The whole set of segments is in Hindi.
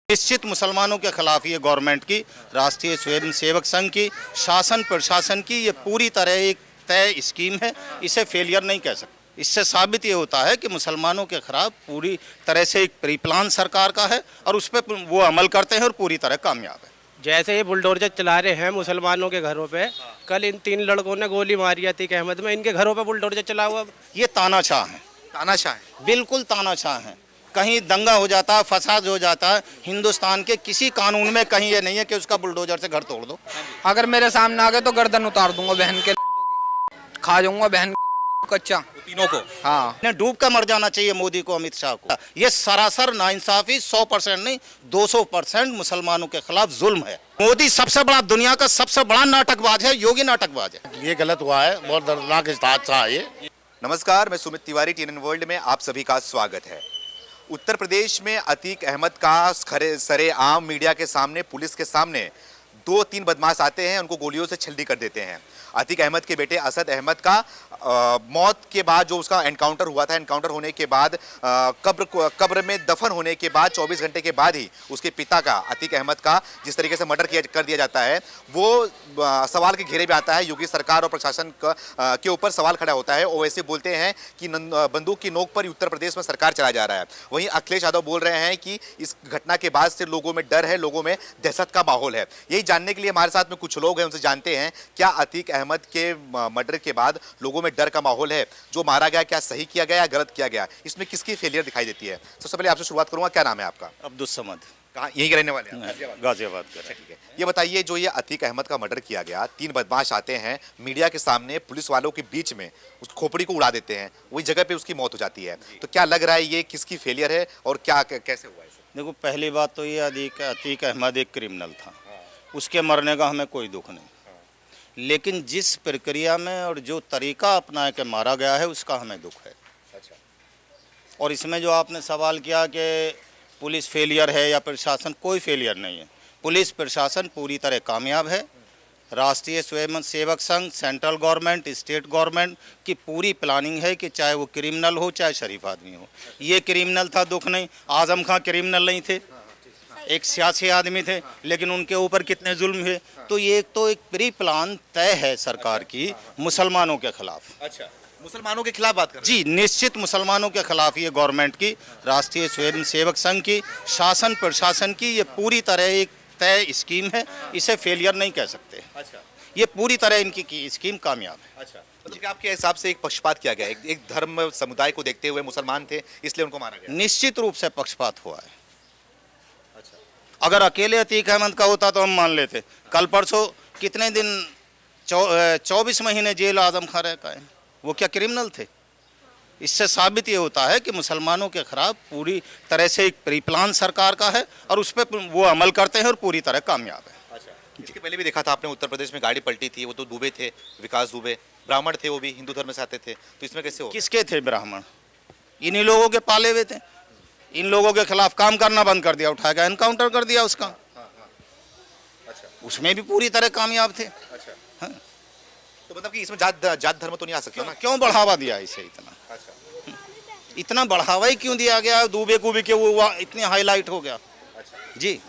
निश्चित मुसलमानों के खिलाफ ये गवर्नमेंट की, राष्ट्रीय स्वयं सेवक संघ की, शासन प्रशासन की ये पूरी तरह एक तय स्कीम है। इसे फेलियर नहीं कह सकते। इससे साबित ये होता है कि मुसलमानों के खिलाफ पूरी तरह से एक प्री प्लान सरकार का है और उस पर वो अमल करते हैं और पूरी तरह कामयाब है। जैसे ये बुलडोजर चला रहे हैं मुसलमानों के घरों पे, कल इन 3 लड़कों ने गोली मारी अतीक अहमद में, इनके घरों पे बुलडोजर चला हुआ। ये तानाशाह है, तानाशाह है। बिल्कुल तानाशाह है। कहीं दंगा हो जाता है, फसाद हो जाता है, हिंदुस्तान के किसी कानून में कहीं ये नहीं है कि उसका बुलडोजर से घर तोड़ दो। अगर मेरे सामने आ गए तो गर्दन उतार दूंगा, बहन के खा जाऊंगा, बहन कच्चा तीनों को। हाँ, ने डूब कर मर जाना चाहिए मोदी को, अमित शाह को। ये सरासर नाइंसाफी 100% नहीं 200% मुसलमानों के खिलाफ जुल्म है। मोदी सबसे बड़ा, दुनिया का सबसे बड़ा नाटकबाज है, योगी नाटकबाज है। ये गलत हुआ है, बहुत दर्दनाक हादसा है ये। नमस्कार, मैं सुमित तिवारी, टीएनएन वर्ल्ड में आप सभी का स्वागत है। उत्तर प्रदेश में अतीक अहमद का सरेआम मीडिया के सामने, पुलिस के सामने 2-3 बदमाश आते हैं, उनको गोलियों से छलनी कर देते हैं। अतीक अहमद के बेटे असद अहमद का मौत के बाद जो उसका एनकाउंटर हुआ था, एनकाउंटर होने के बाद कब्र में दफन होने के बाद 24 घंटे के बाद ही उसके पिता का, अतीक अहमद का जिस तरीके से मर्डर कर दिया जाता है, वो सवाल के घेरे में आता है। योगी सरकार और प्रशासन के ऊपर सवाल खड़ा होता है। ओवैसी बोलते हैं कि बंदूक की नोक पर उत्तर प्रदेश में सरकार चला जा रहा है। वहीं अखिलेश यादव बोल रहे हैं कि इस घटना के बाद से लोगों में डर है, लोगों में दहशत का माहौल है। यही जानने के लिए हमारे साथ में कुछ लोग हैं, उनसे जानते हैं क्या अतीक अहमद के मर्डर के बाद लोगों में डर का माहौल है, जो मारा गया क्या सही किया गया या गलत किया गया, इसमें किसकी फेलियर दिखाई देती है। सबसे पहले आपसे शुरुआत करूंगा, क्या नाम है आपका? अब्दुल समद। कहाँ, यहीं के रहने वाले हैं? गाजियाबाद का। ठीक है, ये बताइए, जो ये अतीक अहमद का मर्डर किया गया, 3 बदमाश आते हैं मीडिया के सामने, पुलिस वालों के बीच में उस खोपड़ी को उड़ा देते हैं, वही जगह पे उसकी मौत हो जाती है, तो क्या लग रहा है ये किसकी फेलियर है और क्या कैसे हुआ इसे? देखो, पहली बात तो ये अतीक अहमद एक क्रिमिनल था, उसके मरने का हमें कोई दुख नहीं, लेकिन जिस प्रक्रिया में और जो तरीका अपना के मारा गया है उसका हमें दुख है। अच्छा। और इसमें जो आपने सवाल किया कि पुलिस फेलियर है या प्रशासन, कोई फेलियर नहीं है। पुलिस प्रशासन पूरी तरह कामयाब है। राष्ट्रीय स्वयं Sevak Sangh, central government, state government की पूरी प्लानिंग है कि चाहे वो क्रिमिनल हो चाहे शरीफ आदमी हो। ये क्रिमिनल था, दुख नहीं। आजम खां क्रिमिनल नहीं थे, एक सियासी आदमी थे, लेकिन उनके ऊपर कितने जुल्म है। तो ये एक प्री प्लान तय है सरकार की मुसलमानों के खिलाफ। अच्छा, मुसलमानों के खिलाफ बात कर रहे जी, निश्चित मुसलमानों के खिलाफ ये गवर्नमेंट की, राष्ट्रीय स्वयं सेवक संघ की, शासन प्रशासन की ये पूरी तरह एक तय स्कीम है। इसे फेलियर नहीं कह सकते। अच्छा, ये पूरी तरह इनकी स्कीम कामयाब है। अच्छा, मतलब कि आपके हिसाब से एक पक्षपात किया गया, एक धर्म समुदाय को देखते हुए, मुसलमान थे इसलिए उनको मारा गया? निश्चित रूप से पक्षपात हुआ है। अच्छा, अगर अकेले अतीक अहमद का होता तो हम मान लेते। कल परसों कितने दिन 24 महीने जेल आजम खां रह गए, वो क्या क्रिमिनल थे? इससे साबित ये होता है कि मुसलमानों के खिलाफ पूरी तरह से एक प्री प्लान सरकार का है और उस पर वो अमल करते हैं और पूरी तरह कामयाब है। अच्छा, इसके पहले भी देखा था आपने, उत्तर प्रदेश में गाड़ी पलटी थी, वो तो दुबे थे, विकास दुबे, ब्राह्मण थे, वो भी हिंदू धर्म से आते थे, तो इसमें कैसे हो? किसके थे ब्राह्मण? इन्हीं लोगों के पाले हुए थे। इन लोगों के खिलाफ काम करना बंद कर दिया, उठा के एनकाउंटर कर दिया उसका। अच्छा, उसमें भी पूरी तरह कामयाब थे। अच्छा, हाँ। तो मतलब कि इसमें जात धर्म तो नहीं आ सकता ना? क्यों बढ़ावा दिया इसे इतना? अच्छा, इतना बढ़ावा ही क्यों दिया गया? दूबे को भी क्यों वो इतने हाईलाइट हो गया? अच्छा, जी,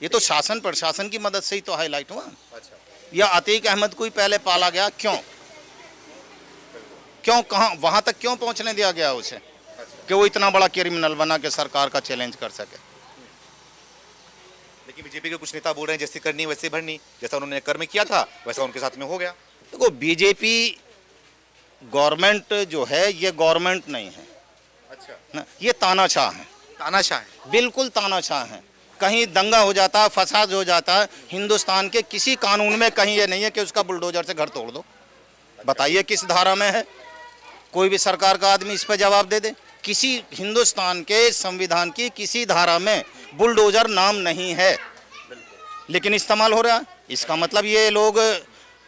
ये तो शासन प्रशासन की मदद से ही तो हाईलाइट हुआ। अच्छा, या अतीक अहमद को ही पहले पाला गया, क्यों कहाँ वहां तक क्यों पहुंचने दिया गया उसे कि वो इतना बड़ा क्रिमिनल बना के सरकार का चैलेंज कर सके? लेकिन बीजेपी के कुछ नेता बोल रहे हैं जैसी करनी वैसे भरनी, जैसा उन्होंने कर में किया था वैसा उनके साथ में हो गया। देखो, बीजेपी गवर्नमेंट जो है ये गवर्नमेंट नहीं है। अच्छा, ना, ये तानाशाह है, तानाशाह है। बिल्कुल तानाशाह है। कहीं दंगा हो जाता है, फसाद हो जाता है, हिंदुस्तान के किसी कानून में कहीं ये नहीं है कि उसका बुलडोजर से घर तोड़ दो। बताइए किस धारा में है? कोई भी सरकार का आदमी इस पर जवाब दे दे। किसी हिंदुस्तान के संविधान की किसी धारा में बुलडोजर नाम नहीं है, लेकिन इस्तेमाल हो रहा है। इसका मतलब ये लोग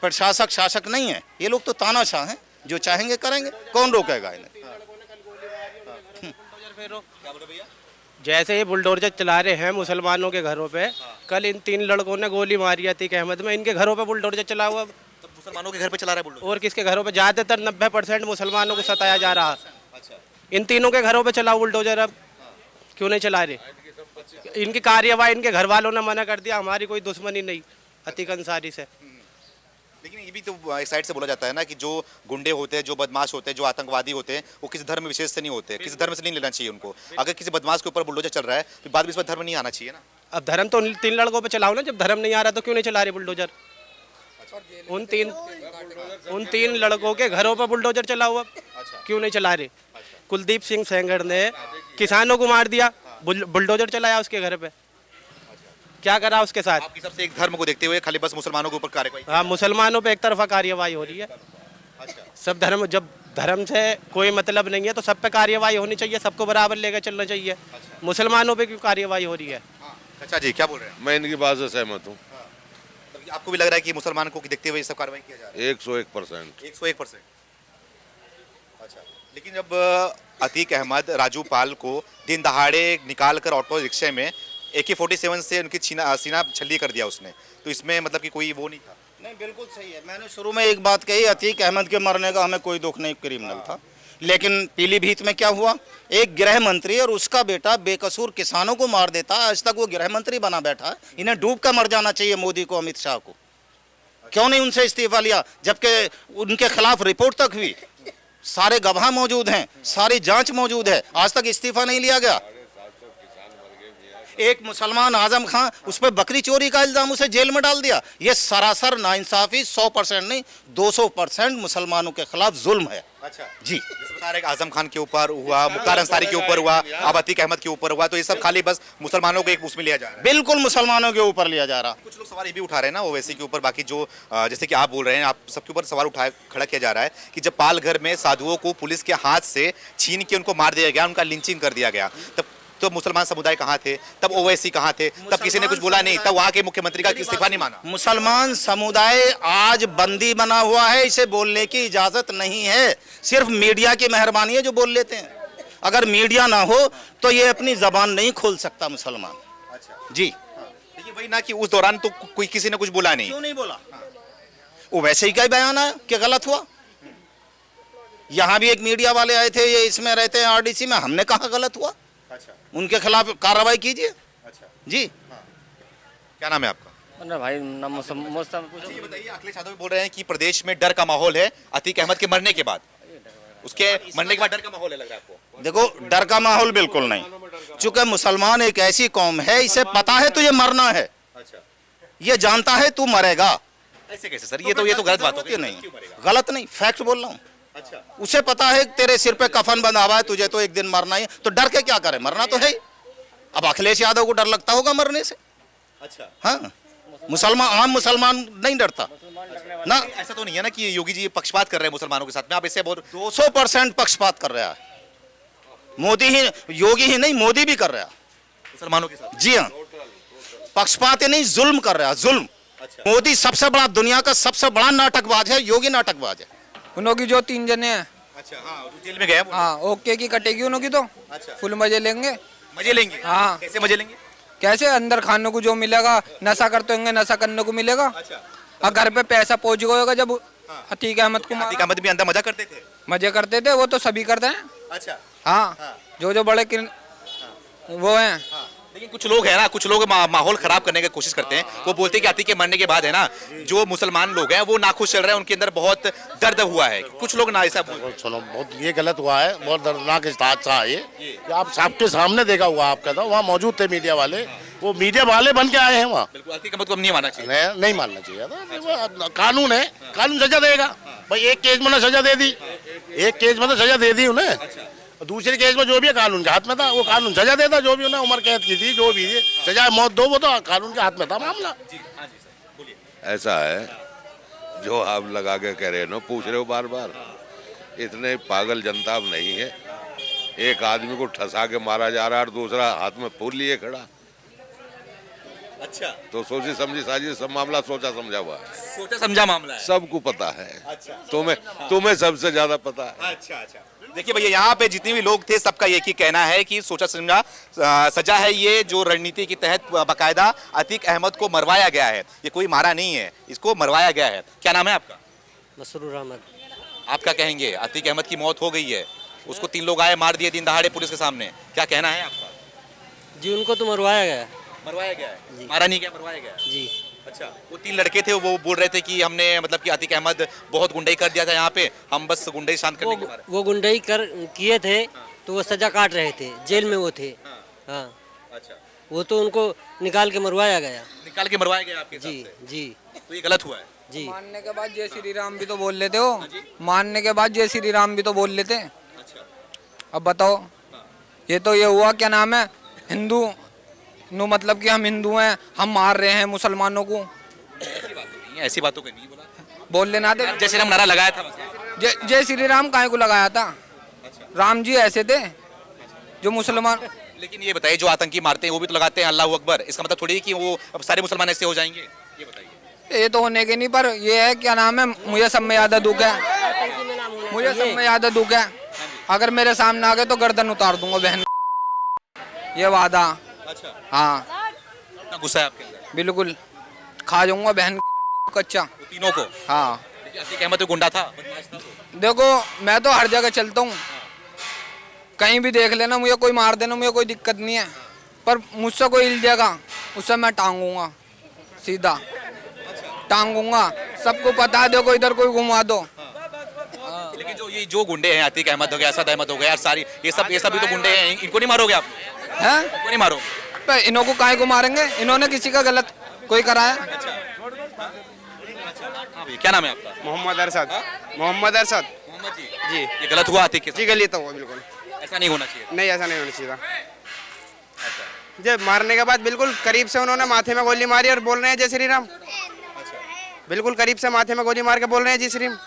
प्रशासक शासक नहीं है, ये लोग तो तानाशाह हैं, जो चाहेंगे करेंगे, कौन रोकेगा इन्हें? जैसे ये बुलडोजर चला रहे हैं मुसलमानों के घरों पे, कल इन 3 लड़कों ने गोली मारी अतीक अहमद में, इनके घरों पे बुलडोजर चला हुआ। तो मुसलमानों के घर पे चला रहा है बुलडोजर? और किसके घरों पे? ज़्यादातर 90% मुसलमानों को सताया जा रहा। अच्छा, इन तीनों के घरों पे चला बुलडोजर, अब क्यों नहीं चला रहे? इनकी कार्यवाही इनके घर वालों ने मना कर दिया, हमारी कोई दुश्मनी नहीं अतीक अंसारी से। लेकिन ये भी तो एक साइड से बोला जाता है ना कि जो गुंडे होते हैं, जो बदमाश होते हैं, जो आतंकवादी होते हैं, वो किसी धर्म विशेष से नहीं होते, किसी धर्म से नहीं लेना चाहिए उनको। अगर किसी बदमाश के ऊपर बुलडोजर चल रहा है तो बाद में इस पर धर्म नहीं आना चाहिए ना। अब धर्म तो उन 3 लड़कों पे चलाओ ना, जब धर्म नहीं आ रहा तो क्यों नहीं चला रहे बुलडोजर? उन तीन लड़कों के घरों पर बुलडोजर चला हुआ, क्यों नहीं चला रहे? कुलदीप सिंह सेंगर ने किसानों को मार दिया, बुलडोजर चलाया उसके घर पे, क्या करा उसके साथ? आपकी सबसे एक धर्म को देखते हुए खाली बस मुसलमानों के ऊपर कार्रवाई। हाँ, मुसलमानों पे एक तरफा कार्यवाही हो रही है। सब धर्म, जब धर्म से कोई मतलब नहीं है तो सब पे कार्यवाही होनी चाहिए, सबको बराबर लेकर चलना चाहिए। मुसलमानों पे क्यों कार्यवाही हो रही है? अच्छा जी, क्या बोल रहे हैं? मैं इनकी बात से सहमत हूँ। आपको भी लग रहा है कि मुसलमान को देखते हुए ये सब कार्रवाई किया जा रहा है? 101%। 101%। अच्छा, लेकिन जब अतीक अहमद राजू पाल को दिन दहाड़े निकाल कर ऑटो रिक्शे में AK-47 से उनकी सीना छल्ली कर दिया उसने, तो इसमें मतलब कि कोई वो नहीं था? नहीं, बिल्कुल सही है। मैंने शुरू में एक बात कही, अतीक अहमद के मरने का हमें कोई दुख नहीं, क्रिमिनल था। लेकिन पीलीभीत में क्या हुआ, एक गृह मंत्री और उसका बेटा बेकसूर किसानों को मार देता, आज तक वो गृह मंत्री बना बैठा है। इन्हें डूब कर मर जाना चाहिए मोदी को, अमित शाह को। क्यों नहीं उनसे इस्तीफा लिया, जबकि उनके खिलाफ रिपोर्ट तक हुई, सारे गवाह मौजूद हैं, सारी जांच मौजूद है, आज तक इस्तीफा नहीं लिया गया। एक मुसलमान आजम खां, उस पर बकरी चोरी का इल्जाम, उसे जेल में डाल दिया। ये सरासर नाइंसाफी 100% नहीं 200% मुसलमानों के खिलाफ जुल्म है। अच्छा जी, जैसे बता रहे आजम खान के ऊपर हुआ, मुख्तार अंसारी के ऊपर हुआ, अब अतीक अहमद के ऊपर हुआ, तो ये सब खाली बस मुसलमानों को एक उसमें लिया जा रहा है। बिल्कुल मुसलमानों के ऊपर लिया जा रहा। कुछ लोग सवाल ये भी उठा रहे हैं ना ओवैसी के ऊपर, बाकी जो जैसे कि आप बोल रहे हैं, आप सबके ऊपर सवाल खड़ा किया जा रहा है कि जब पालघर में साधुओं को पुलिस के हाथ से छीन के उनको मार दिया गया, उनका लिंचिंग कर दिया गया, तो मुसलमान समुदाय कहाँ थे तब? ओवैसी कहाँ थे तब? किसी ने कुछ बोला नहीं तब? वहाँ के मुख्यमंत्री का इस्तीफा नहीं माना। मुसलमान समुदाय आज बंदी बना हुआ है, इसे बोलने की इजाजत नहीं है। सिर्फ मीडिया की मेहरबानी है जो बोल लेते हैं। अगर मीडिया ना हो तो ये अपनी जबान नहीं खोल सकता मुसलमान। अच्छा जी, देखिए वही ना कि उस दौरान तो कोई किसी ने कुछ बोला नहीं। क्यों नहीं बोला? वो वैसे ही का ही बयान है कि गलत हुआ। यहाँ भी एक मीडिया वाले आए थे, ये इसमें रहते हैं RDC में, हमने कहा गलत हुआ, अच्छा उनके खिलाफ कार्रवाई कीजिए। अच्छा जी, क्या नाम है आपका? भाई नाम ये बताइए, अखिलेश यादव बोल रहे हैं कि प्रदेश में डर का माहौल है अतीक अहमद के मरने के बाद, उसके मरने के बाद डर का माहौल है, लग रहा है आपको? देखो, डर का माहौल बिल्कुल नहीं, चूंकि मुसलमान एक ऐसी कौम है, इसे पता है तुझे मरना है, अच्छा, ये जानता है तू मरेगा। ऐसे कैसे सर? ये तो गलत बात हो गई। नहीं, गलत नहीं, फैक्ट बोल रहा हूँ। अच्छा, उसे पता है तेरे सिर पे कफन बंधा हुआ है, तुझे तो एक दिन मरना ही है, तो डर के क्या करे, मरना तो है ही। अब अखिलेश यादव को डर लगता होगा मरने से? अच्छा, हाँ, मुसलमान, आम मुसलमान नहीं डरता ना। ऐसा तो नहीं है ना कि योगी जी पक्षपात कर रहे हैं मुसलमानों के साथ में? आप इससे बहुत 200% पक्षपात कर रहा है मोदी ही, योगी ही नहीं, मोदी भी कर रहा है मुसलमानों के साथ। जी हाँ, पक्षपात ही नहीं, जुल्म कर रहा है, जुल्म। अच्छा, मोदी सबसे बड़ा, दुनिया का सबसे बड़ा नाटकबाज है, योगी नाटकबाज है। उनकी जो 3 जने हैं, अच्छा, हाँ, वो जेल में गए वो। हाँ, ओके की कटेगी उनकी तो। अच्छा, फुल मजे लेंगे। मजे लेंगे? हाँ। कैसे मजे लेंगे? कैसे? अंदर खाने को जो मिलेगा, नशा करते होंगे, नशा करने को मिलेगा। अच्छा, और घर पे पैसा पहुंच गया होगा। जब अतीक अहमद को अतीक अहमद भी अंदर मजा करते थे? मजे करते थे, वो तो सभी करते हैं। अच्छा, हाँ, जो बड़े वो हैं। लेकिन कुछ लोग हैं ना, कुछ लोग माहौल खराब करने की कोशिश करते हैं। वो बोलते हैं कि अतीक के मरने के बाद है ना, जो मुसलमान लोग हैं वो नाखुश चल रहे हैं, उनके अंदर बहुत दर्द हुआ है। कुछ लोग ना ऐसा बोलते हैं। सुनो, बहुत ये गलत हुआ है, बहुत दर्दनाक हादसा है ये। आप सबके सामने देखा हुआ, आपका था, वहाँ मौजूद थे मीडिया वाले, वो मीडिया वाले बन के आए हैं वहाँ। बिल्कुल, अतीक अहमद को नहीं मानना चाहिए। नहीं मानना चाहिए था। कानून है, कानून सजा देगा भाई। एक केस में ना सजा दे दी, एक केस में तो सजा दे दी उन्हें, दूसरे केस में जो भी है कानून के हाथ में था, वो कानून सजा देता। जो भी उन्हें उम्र कैद की थी, जो भी सजा मौत दो, वो तो कानून के हाथ में था मामला। ऐसा है जो आप लगा के कह रहे हो ना, पूछ रहे हो बार बार, इतने पागल जनता अब नहीं है। एक आदमी को ठसा के मारा जा रहा है और दूसरा हाथ में फूल लिए खड़ा। अच्छा, तो सोची समझी साजिश सब मामला सोचा समझा हुआ है, सोचा समझा मामला है। सबको पता है। अच्छा, तुम्हें सबसे ज्यादा पता है। अच्छा, देखिए भैया, यहाँ पे जितने भी लोग थे सबका एक ही कहना है कि सोचा समझा सजा है ये, जो रणनीति के तहत बाकायदा अतीक अहमद को मरवाया गया है। ये कोई मारा नहीं है, इसको मरवाया गया है। क्या नाम है आपका? मसरूर अहमद। आप क्या कहेंगे? अतीक अहमद की मौत हो गई है, उसको 3 लोग आए मार दिए दिन दहाड़े पुलिस के सामने, क्या कहना है आपका? जी उनको तो मरवाया गया। मरवाया गया है, मारा नहीं गया, मरवाया गया है। जी अच्छा, वो 3 लड़के थे, वो बोल रहे थे कि हमने मतलब कि अतीक अहमद बहुत गुंडाई कर दिया था यहाँ पे, हम बस गुंडाई शांत करने के मारे। वो गुंडाई किए थे तो वो सजा काट रहे थे, जेल में वो थे। हाँ अच्छा, वो तो उनको निकाल के मरवाया गया। निकाल के मरवाया गया आपके जी हिसाब से? जी तो ये गलत हुआ है। जी। मानने के बाद जय श्री राम भी तो बोल लेते हो, मानने के बाद जय श्री राम भी तो बोल लेते। अच्छा, अब बताओ, ये तो ये हुआ क्या नाम है, हिंदू नो मतलब कि हम हिंदू हैं, हम मार रहे हैं मुसलमानों को। ऐसी बात नहीं है, ऐसी बातों को नहीं बोला। बोल लेना थे। जय श्री राम नारा लगाया था बस। जय श्री राम काहे को लगाया था? राम जी ऐसे थे जो मुसलमान। लेकिन ये बताइए, जो आतंकी मारते हैं वो भी तो लगाते हैं अल्लाह अकबर, इसका मतलब थोड़ी है कि वो अब सारे मुसलमान ऐसे हो जाएंगे, ये बताइए। ये तो होने के नहीं, पर ये है क्या नाम है, मुझे सब में याद दुख है, मुझे सब में याद दुख है। अगर मेरे सामने आ गए तो गर्दन उतार दूंगा बहन, ये वादा। अच्छा, हाँ इतना गुस्सा है आपके अंदर? बिल्कुल, खा जाऊंगा बहन कच्चा। वो तीनों को? हाँ लेकिन अतीक अहमद तो गुंडा था, बदमाश था वो। देखो, मैं तो हर जगह चलता हूँ, कहीं भी देख लेना मुझे, कोई मार देना मुझे कोई दिक्कत नहीं है, पर मुझसे कोई हिल जाएगा उससे मैं टांगूंगा, सीधा टांगूंगा। सबको पता है, देखो इधर कोई घुमा दो। लेकिन जो गुंडे हैं, अतीक अहमद हो गया, असद अहमद हो गया, सारी ये सब भी तो गुंडे हैं, इनको नहीं मारोगे आप? हैं? इनको नहीं मारोगे? तो इन्हों को काहे को मारेंगे? इन्होंने किसी का गलत कोई कराया? हाँ भैया, क्या नाम है आपका? मोहम्मद अरशद। मोहम्मद अरशद मोहम्मद जी। जी। ये गलत हुआ अतीक के साथ? जी गलत हुआ बिल्कुल, ऐसा नहीं होना चाहिए। नहीं ऐसा नहीं होना चाहिए था। जब मारने के बाद बिल्कुल करीब से उन्होंने माथे में गोली मारी और बोल रहे हैं जय श्री राम। बिल्कुल करीब से माथे में गोली मार के बोल रहे हैं जय श्री राम।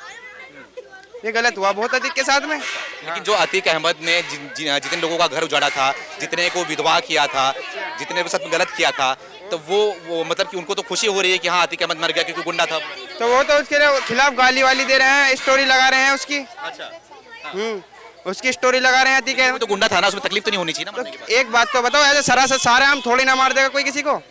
ये गलत हुआ बहुत अतीक के साथ में। लेकिन जो अतीक अहमद ने जितने लोगों का घर उजाड़ा था, जितने को विधवा किया था, जितने के साथ गलत किया था, तो वो मतलब कि उनको तो खुशी हो रही है कि हाँ अतीक अहमद मर गया क्योंकि गुंडा था। तो वो तो उसके खिलाफ गाली वाली दे रहे हैं, स्टोरी लगा रहे हैं उसकी। अच्छा, उसकी स्टोरी लगा रहे हैं अतीक वो अहमद। तो गुंडा था ना, उसमें तकलीफ तो नहीं होनी चाहिए ना तो मरने के बाद? एक बात तो बताओ, ऐसे सरासर सारे हम थोड़ी ना मार देगा कोई किसी को।